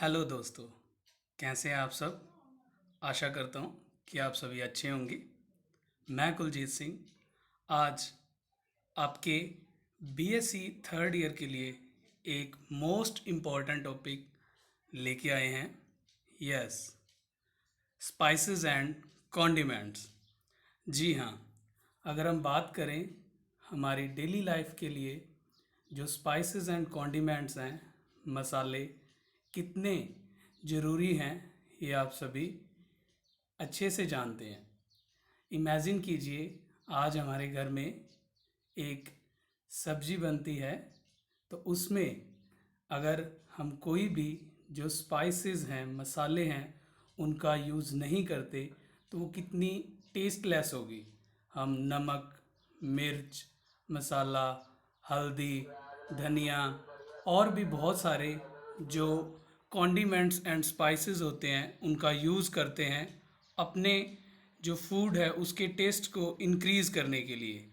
Hello दोस्तों, कैसे हैं आप सब। आशा करता हूँ कि आप सभी अच्छे होंगे। मैं कुलजीत सिंह आज आपके बीएससी थर्ड ईयर के लिए एक मोस्ट इम्पॉर्टेंट टॉपिक लेके आए हैं। Yes, spices and condiments. जी हाँ, अगर हम बात करें हमारी डेली लाइफ के लिए जो स्पाइसेस एंड कॉन्डिमेंट्स हैं, मसाले कितने ज़रूरी हैं, ये आप सभी अच्छे से जानते हैं। इमेजिन कीजिए, आज हमारे घर में एक सब्जी बनती है, तो उसमें अगर हम कोई भी जो स्पाइसेस हैं, मसाले हैं, उनका यूज़ नहीं करते तो वो कितनी टेस्टलेस होगी। हम नमक, मिर्च, मसाला, हल्दी, धनिया और भी बहुत सारे जो कॉन्डिमेंट्स एंड स्पाइसेस होते हैं उनका यूज़ करते हैं अपने जो फूड है उसके टेस्ट को इंक्रीज़ करने के लिए।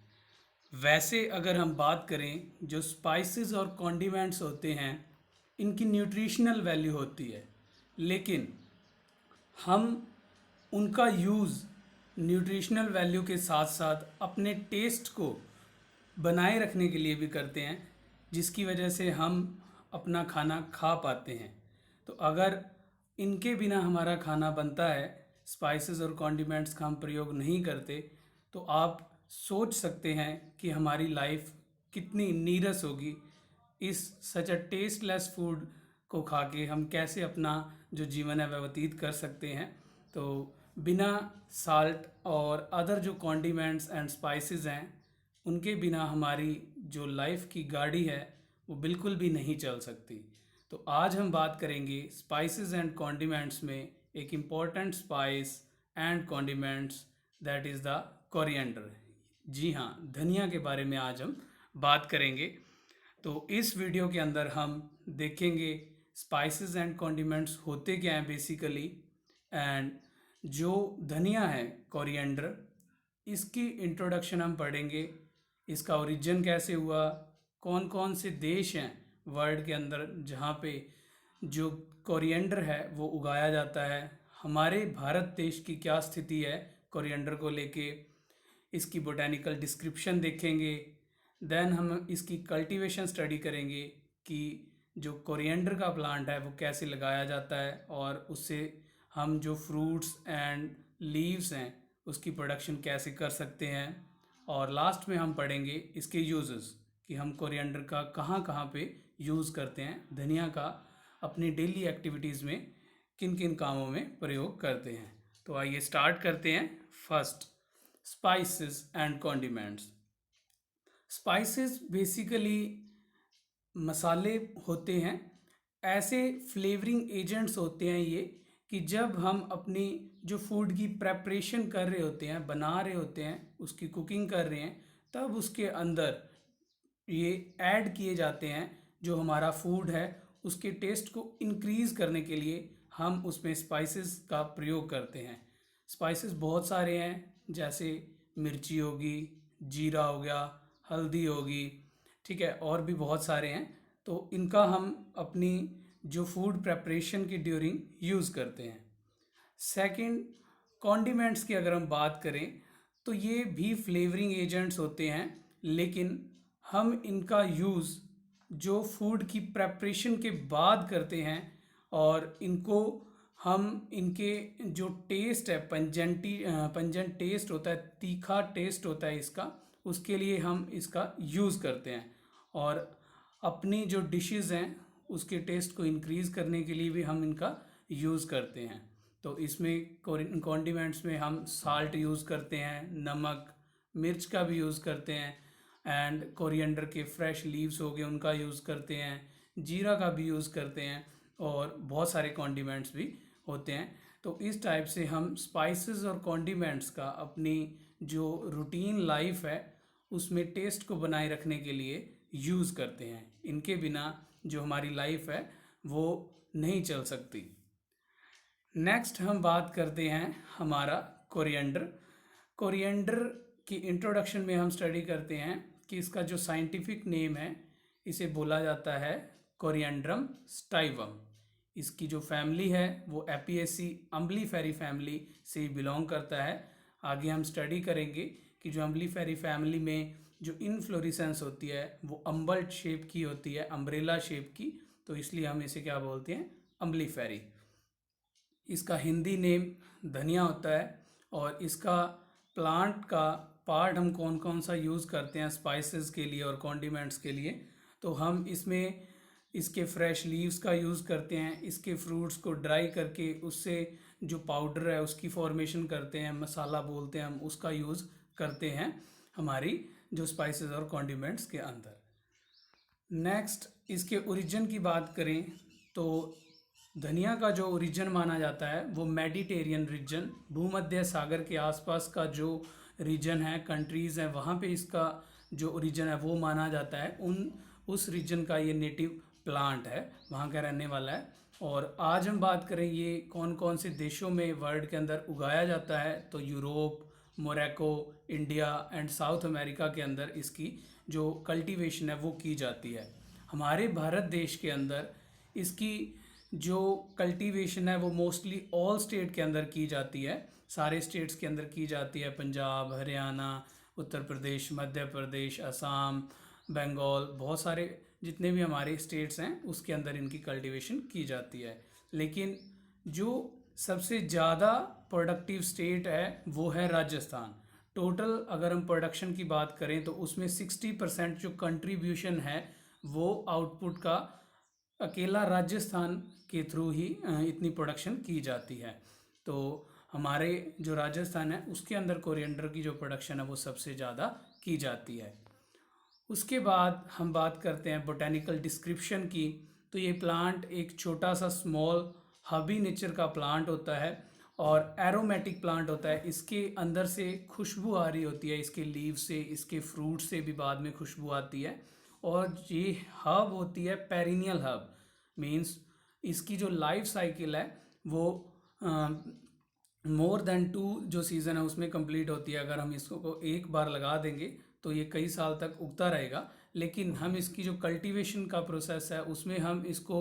वैसे अगर हम बात करें, जो स्पाइसेस और कॉन्डिमेंट्स होते हैं इनकी न्यूट्रिशनल वैल्यू होती है, लेकिन हम उनका यूज़ न्यूट्रिशनल वैल्यू के साथ साथ अपने टेस्ट को बनाए रखने के लिए भी करते हैं, जिसकी वजह से हम अपना खाना खा पाते हैं। तो अगर इनके बिना हमारा खाना बनता है, स्पाइसेस और कॉन्डिमेंट्स का हम प्रयोग नहीं करते, तो आप सोच सकते हैं कि हमारी लाइफ कितनी नीरस होगी। इस सच अ टेस्टलेस फूड को खा के हम कैसे अपना जो जीवन है वह व्यतीत कर सकते हैं। तो बिना साल्ट और अदर जो कॉन्डिमेंट्स एंड स्पाइसेस हैं, उनके बिना हमारी जो लाइफ की गाड़ी है वो बिल्कुल भी नहीं चल सकती। तो आज हम बात करेंगे स्पाइसेस एंड कॉन्डिमेंट्स में एक important spice and condiments, that is the coriander. जी हाँ, धनिया के बारे में आज हम बात करेंगे। तो इस वीडियो के अंदर हम देखेंगे स्पाइसेस एंड कॉन्डिमेंट्स होते क्या हैं बेसिकली, एंड जो धनिया है कोरिएंडर, इसकी इंट्रोडक्शन हम पढ़ेंगे। इसका ओरिजिन कैसे हुआ, कौन कौन से देश हैं वर्ल्ड के अंदर जहाँ पे जो कोरिएंडर है वो उगाया जाता है, हमारे भारत देश की क्या स्थिति है कोरिएंडर को लेके, इसकी बोटेनिकल डिस्क्रिप्शन देखेंगे। देन हम इसकी कल्टीवेशन स्टडी करेंगे कि जो कोरिएंडर का प्लांट है वो कैसे लगाया जाता है और उससे हम जो फ्रूट्स एंड लीव्स हैं उसकी प्रोडक्शन कैसे कर सकते हैं। और लास्ट में हम पढ़ेंगे इसके यूजेस कि हम कोरिएंडर का कहाँ कहाँ पे यूज़ करते हैं, धनिया का अपनी डेली एक्टिविटीज़ में किन किन कामों में प्रयोग करते हैं। तो आइए स्टार्ट करते हैं। First, spices and condiments. Spices basically मसाले होते हैं, ऐसे फ्लेवरिंग एजेंट्स होते हैं ये, कि जब हम अपनी जो फूड की प्रेपरेशन कर रहे होते हैं, बना रहे होते हैं, उसकी कुकिंग कर रहे हैं, तब उसके अंदर ये ऐड किए जाते हैं। जो हमारा फूड है उसके टेस्ट को इंक्रीज़ करने के लिए हम उसमें स्पाइसेस का प्रयोग करते हैं। स्पाइसेस बहुत सारे हैं, जैसे मिर्ची होगी, जीरा हो गया, हल्दी होगी, ठीक है, और भी बहुत सारे हैं। तो इनका हम अपनी जो फूड प्रेपरेशन की ड्यूरिंग यूज़ करते हैं। सेकंड, कॉन्डिमेंट्स की अगर हम बात करें तो ये भी फ्लेवरिंग एजेंट्स होते हैं, लेकिन हम इनका यूज़ जो फूड की प्रेपरेशन के बाद करते हैं, और इनको हम इनके जो टेस्ट है, पंजेंट टेस्ट होता है, तीखा टेस्ट होता है इसका, उसके लिए हम इसका यूज़ करते हैं। और अपनी जो डिशेस हैं उसके टेस्ट को इंक्रीज़ करने के लिए भी हम इनका यूज़ करते हैं। तो इसमें कॉन्डिमेंट्स में हम साल्ट यूज़ करते हैं, नमक, मिर्च का भी यूज़ करते हैं, एंड कोरिएंडर के फ्रेश लीव्स हो गए उनका यूज़ करते हैं, जीरा का भी यूज़ करते हैं, और बहुत सारे कॉन्डिमेंट्स भी होते हैं। तो इस टाइप से हम स्पाइसेस और कॉन्डिमेंट्स का अपनी जो रूटीन लाइफ है उसमें टेस्ट को बनाए रखने के लिए यूज़ करते हैं। इनके बिना जो हमारी लाइफ है वो नहीं चल सकती। नेक्स्ट हम बात करते हैं हमारा कोरिएंडर। कोरिएंडर की इंट्रोडक्शन में हम स्टडी करते हैं कि इसका जो साइंटिफिक नेम है, इसे बोला जाता है कोरिएंड्रम स्टाइवम। इसकी जो फैमिली है वो एपिएसी अम्बलीफेरी फैमिली से बिलोंग करता है। आगे हम स्टडी करेंगे कि जो अम्बलीफेरी फैमिली में जो इनफ्लोरेसेंस होती है वो अम्बल्ट शेप की होती है, अम्ब्रेला शेप की, तो इसलिए हम इसे क्या बोलते हैं, अम्बलीफेरी। इसका हिंदी नेम धनिया होता है। और इसका प्लांट का पार्ट हम कौन कौन सा यूज़ करते हैं स्पाइसेस के लिए और कॉन्डिमेंट्स के लिए, तो हम इसमें इसके फ्रेश लीव्स का यूज़ करते हैं, इसके फ्रूट्स को ड्राई करके उससे जो पाउडर है उसकी फॉर्मेशन करते हैं, मसाला बोलते हैं हम, उसका यूज़ करते हैं हमारी जो स्पाइसेस और कॉन्डिमेंट्स के अंदर। नेक्स्ट इसके ओरिजिन की बात करें तो धनिया का जो ओरिजिन माना जाता है वो मेडिटेरियन रीजन, भूमध्य सागर के आसपास का जो रीजन है, कंट्रीज़ हैं, वहाँ पे इसका जो ओरिजिन है वो माना जाता है। उस रीजन का ये नेटिव प्लांट है, वहाँ का रहने वाला है। और आज हम बात करें ये कौन कौन से देशों में वर्ल्ड के अंदर उगाया जाता है, तो Europe, Morocco, India and south America के अंदर इसकी जो कल्टीवेशन है वो की जाती है। हमारे भारत देश के अंदर इसकी जो कल्टीवेशन है वो मोस्टली ऑल स्टेट के अंदर की जाती है, सारे स्टेट्स के अंदर की जाती है, पंजाब, हरियाणा, उत्तर प्रदेश, मध्य प्रदेश, असम, बंगाल, बहुत सारे जितने भी हमारे स्टेट्स हैं उसके अंदर इनकी कल्टीवेशन की जाती है। लेकिन जो सबसे ज़्यादा प्रोडक्टिव स्टेट है वो है राजस्थान। टोटल अगर हम प्रोडक्शन की बात करें तो उसमें 60% जो कंट्रीब्यूशन है वो आउटपुट का अकेला राजस्थान के थ्रू ही इतनी प्रोडक्शन की जाती है। तो हमारे जो राजस्थान है उसके अंदर कोरिएंडर की जो प्रोडक्शन है वो सबसे ज़्यादा की जाती है। उसके बाद हम बात करते हैं बोटेनिकल डिस्क्रिप्शन की, तो ये प्लांट एक छोटा सा स्मॉल हबी नेचर का प्लांट होता है और एरोमेटिक प्लांट होता है। इसके अंदर से खुशबू आ रही होती है, इसके लीव से, इसके फ्रूट से भी बाद में खुशबू आती है। और ये हब होती है पेरिनियल हब, मीन्स इसकी जो लाइफ साइकिल है वो मोर देन 2 जो सीज़न है उसमें कंप्लीट होती है। अगर हम इसको एक बार लगा देंगे तो ये कई साल तक उगता रहेगा। लेकिन हम इसकी जो कल्टीवेशन का प्रोसेस है उसमें हम इसको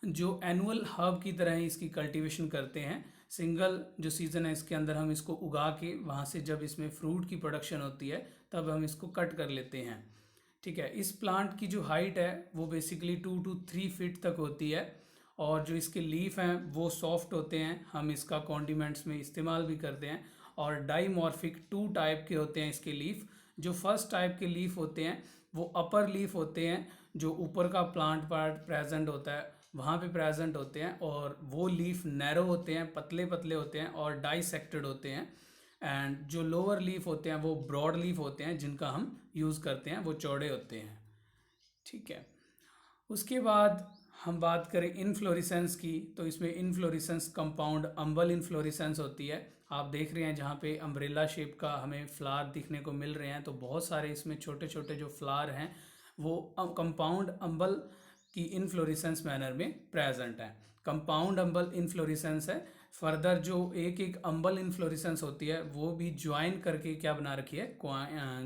जो एनुअल हर्ब की तरह ही इसकी कल्टीवेशन करते हैं। सिंगल जो सीज़न है इसके अंदर हम इसको उगा के वहाँ से जब इसमें फ्रूट की प्रोडक्शन होती है तब हम इसको कट कर लेते हैं। ठीक है, इस प्लांट की जो हाइट है वो बेसिकली 2 to 3 फीट तक होती है और जो इसके लीफ हैं वो सॉफ्ट होते हैं, हम इसका कॉन्डिमेंट्स में इस्तेमाल भी करते हैं। और डाइमॉर्फिक 2 टाइप के होते हैं इसके लीफ। जो फर्स्ट टाइप के लीफ होते हैं वो अपर लीफ होते हैं, जो ऊपर का प्लांट पार्ट प्रेजेंट होता है वहाँ पे प्रेजेंट होते हैं, और वो लीफ नैरो होते हैं, पतले पतले होते हैं और डाइसेक्टेड होते हैं। एंड जो लोअर लीफ होते हैं वो ब्रॉड लीफ होते हैं, जिनका हम यूज़ करते हैं, वो चौड़े होते हैं। ठीक है, उसके बाद हम बात करें इनफ्लोरेसेंस की, तो इसमें इनफ्लोरेसेंस कंपाउंड अम्बल इनफ्लोरेसेंस होती है। आप देख रहे हैं जहाँ पे अम्ब्रेला शेप का हमें फ्लावर दिखने को मिल रहे हैं, तो बहुत सारे इसमें छोटे छोटे जो फ्लावर हैं वो कंपाउंड अम्बल की इनफ्लोरेसेंस मैनर में प्रेजेंट है। कंपाउंड अम्बल इनफ्लोरेसेंस है। फर्दर जो एक एक अम्बल इनफ्लोरेसेंस होती है वो भी ज्वाइन करके क्या बना रखी है,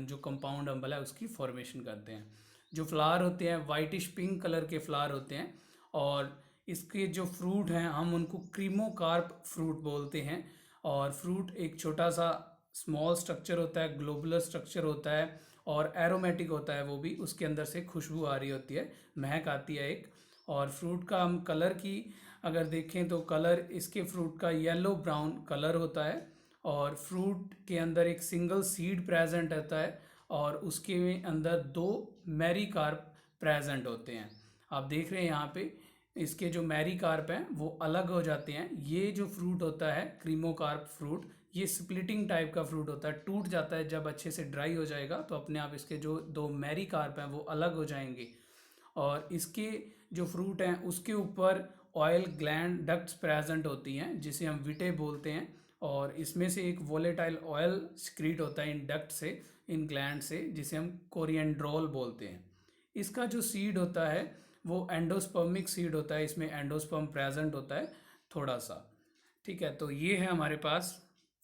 जो कंपाउंड अम्बल है उसकी फॉर्मेशन करते हैं। जो फ्लावर होते हैं वाइटिश पिंक कलर के फ्लावर होते हैं, और इसके जो फ्रूट हैं हम उनको क्रीमोकार्प फ्रूट बोलते हैं। और फ्रूट एक छोटा सा स्मॉल स्ट्रक्चर होता है, ग्लोबुलर स्ट्रक्चर होता है और एरोमेटिक होता है, वो भी उसके अंदर से खुशबू आ रही होती है, महक आती है एक। और फ्रूट का हम कलर की अगर देखें तो कलर इसके फ्रूट का येलो ब्राउन कलर होता है, और फ्रूट के अंदर एक सिंगल सीड प्रेजेंट होता है और उसके अंदर 2 मैरी कार्प प्रेजेंट होते हैं। आप देख रहे हैं यहाँ पे इसके जो मैरी कार्प हैं वो अलग हो जाते हैं। ये जो फ्रूट होता है क्रीमोकार्प फ्रूट, ये स्प्लिटिंग टाइप का फ्रूट होता है, टूट जाता है जब अच्छे से ड्राई हो जाएगा तो अपने आप इसके जो 2 मैरी कार्प हैं वो अलग हो जाएंगे। और इसके जो फ्रूट हैं उसके ऊपर ऑयल ग्लैंड डक्ट्स प्रेजेंट होती हैं, जिसे हम विटे बोलते हैं। और इसमें से एक वोलेटाइल ऑयल सिक्रीट होता है इन डक्ट से, इन ग्लैंड से, जिसे हम कोरिएंड्रोल बोलते हैं। इसका जो सीड होता है वो एंडोस्पर्मिक सीड होता है, इसमें एंडोस्पर्म प्रेजेंट होता है थोड़ा सा। ठीक है, तो ये है हमारे पास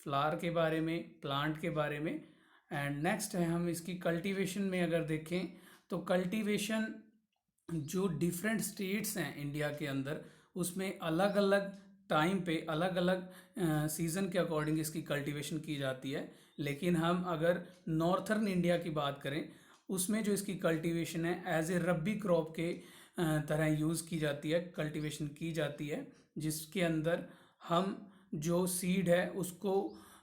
फ्लावर के बारे में, प्लांट के बारे में। एंड नेक्स्ट है हम इसकी कल्टीवेशन में अगर देखें तो कल्टीवेशन जो डिफरेंट स्टेट्स हैं इंडिया के अंदर उसमें अलग अलग टाइम पे अलग अलग सीज़न के अकॉर्डिंग इसकी कल्टीवेशन की जाती है। लेकिन हम अगर नॉर्थर्न इंडिया की बात करें, उसमें जो इसकी कल्टीवेशन है एज ए रब्बी क्रॉप के तरह यूज़ की जाती है, कल्टीवेशन की जाती है, जिसके अंदर हम जो सीड है उसको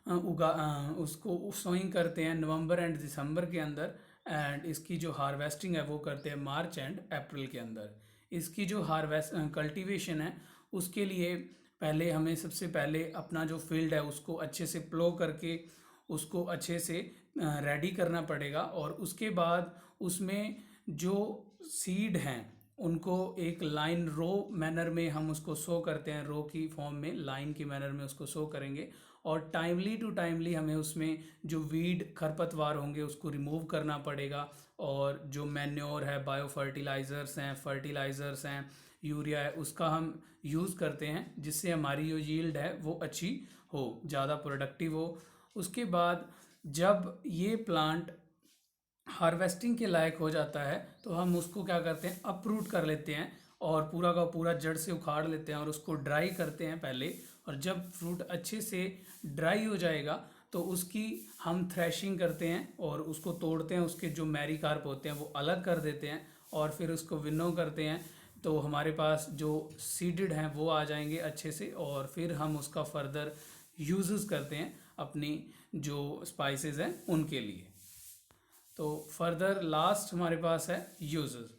उसको सोइंग करते हैं नवंबर एंड दिसंबर के अंदर, एंड इसकी जो हार्वेस्टिंग है वो करते हैं मार्च एंड अप्रैल के अंदर। इसकी जो कल्टीवेशन है उसके लिए पहले हमें सबसे पहले अपना जो फील्ड है उसको अच्छे से प्लो करके उसको अच्छे से रेडी करना पड़ेगा, और उसके बाद उसमें जो सीड हैं उनको एक लाइन रो मैनर में हम उसको शो करते हैं, रो की फॉर्म में लाइन की मैनर में उसको शो करेंगे, और टाइमली टू टाइमली हमें उसमें जो वीड खरपतवार होंगे उसको रिमूव करना पड़ेगा, और जो मैन्योर है, बायो फर्टिलाइज़र्स हैं, यूरिया है, उसका हम यूज़ करते हैं, जिससे हमारी जो यील्ड है वो अच्छी हो, ज़्यादा प्रोडक्टिव हो। उसके बाद जब ये प्लांट हार्वेस्टिंग के लायक हो जाता है तो हम उसको क्या करते हैं, अपरूट कर लेते हैं और पूरा का पूरा जड़ से उखाड़ लेते हैं और उसको ड्राई करते हैं पहले। और जब फ्रूट अच्छे से ड्राई हो जाएगा तो उसकी हम थ्रेशिंग करते हैं और उसको तोड़ते हैं, उसके जो मैरी कार्प होते हैं वो अलग कर देते हैं, और फिर उसको विनो करते हैं, तो हमारे पास जो सीडेड हैं वो आ जाएंगे अच्छे से, और फिर हम उसका फर्दर यूज़ करते हैं अपनी जो स्पाइसेस हैं उनके लिए। तो फर्दर लास्ट हमारे पास है यूजेस।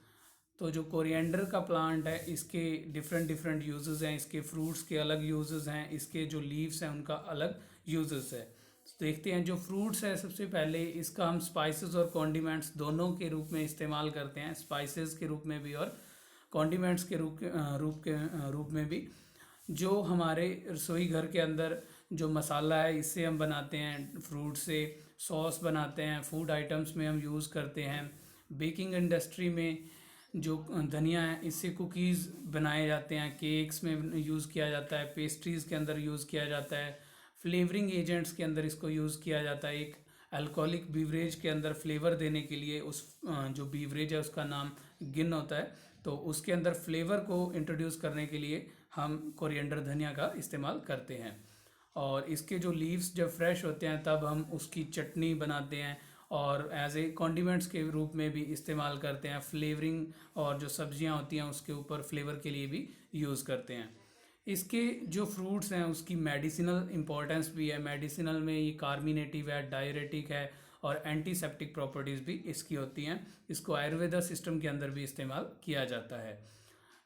तो जो कोरिएंडर का प्लांट है इसके डिफरेंट डिफरेंट यूजेस हैं, इसके फ्रूट्स के अलग यूजेस हैं, इसके जो लीव्स हैं उनका अलग यूजेस है। तो देखते हैं जो फ्रूट्स है, सबसे पहले इसका हम स्पाइसेस और कॉन्डिमेंट्स दोनों के रूप में इस्तेमाल करते हैं, स्पाइसेस के रूप में भी और कॉन्डिमेंट्स के रूप में भी। जो हमारे रसोई घर के अंदर जो मसाला है इससे हम बनाते हैं, फ्रूट से सॉस बनाते हैं, फूड आइटम्स में हम यूज़ करते हैं, बेकिंग इंडस्ट्री में जो धनिया है इससे कुकीज़ बनाए जाते हैं, केक्स में यूज़ किया जाता है, पेस्ट्रीज़ के अंदर यूज़ किया जाता है, फ्लेवरिंग एजेंट्स के अंदर इसको यूज़ किया जाता है। एक अल्कोहलिक बीवरेज के अंदर फ्लेवर देने के लिए उस जो बीवरेज है उसका नाम गिन होता है, तो उसके अंदर फ्लेवर को इंट्रोड्यूस करने के लिए हम कोरिएंडर धनिया का इस्तेमाल करते हैं। और इसके जो लीव्स जब फ्रेश होते हैं तब हम उसकी चटनी बनाते हैं और एज ए कॉन्डिमेंट्स के रूप में भी इस्तेमाल करते हैं, फ्लेवरिंग और जो सब्जियां होती हैं उसके ऊपर फ्लेवर के लिए भी यूज़ करते हैं। इसके जो फ्रूट्स हैं उसकी मेडिसिनल इम्पोर्टेंस भी है, मेडिसिनल में ये कार्मिनेटिव है, डायरेटिक है, और एंटीसेप्टिक प्रॉपर्टीज़ भी इसकी होती हैं। इसको आयुर्वेदा सिस्टम के अंदर भी इस्तेमाल किया जाता है।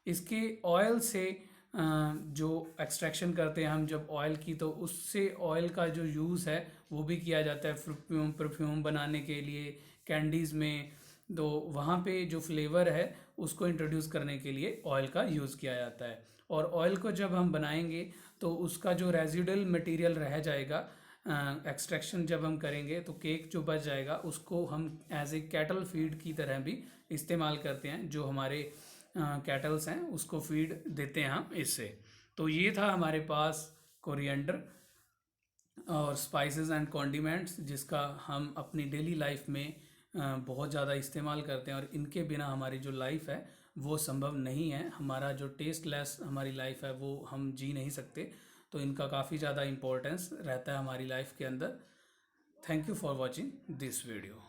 इसके ऑयल से जो एक्सट्रैक्शन करते हैं हम जब ऑयल की, तो उससे ऑयल का जो यूज़ है वो भी किया जाता है परफ्यूम बनाने के लिए, कैंडीज़ में, तो वहाँ पे जो फ्लेवर है उसको इंट्रोड्यूस करने के लिए ऑयल का यूज़ किया जाता है। और ऑयल को जब हम बनाएंगे तो उसका जो रेजिडुअल मटेरियल रह जाएगा, एक्सट्रैक्शन जब हम करेंगे तो केक जो बच जाएगा उसको हम एज ए कैटल फीड की तरह भी इस्तेमाल करते हैं, जो हमारे कैटल्स हैं उसको फीड देते हैं हम इससे। तो ये था हमारे पास कोरिएंडर और स्पाइसेस एंड कॉन्डिमेंट्स, जिसका हम अपनी डेली लाइफ में बहुत ज़्यादा इस्तेमाल करते हैं, और इनके बिना हमारी जो लाइफ है वो संभव नहीं है। हमारा जो टेस्टलेस हमारी लाइफ है वो हम जी नहीं सकते, तो इनका काफ़ी ज़्यादा इम्पोर्टेंस रहता है हमारी लाइफ के अंदर। Thank you for watching this video.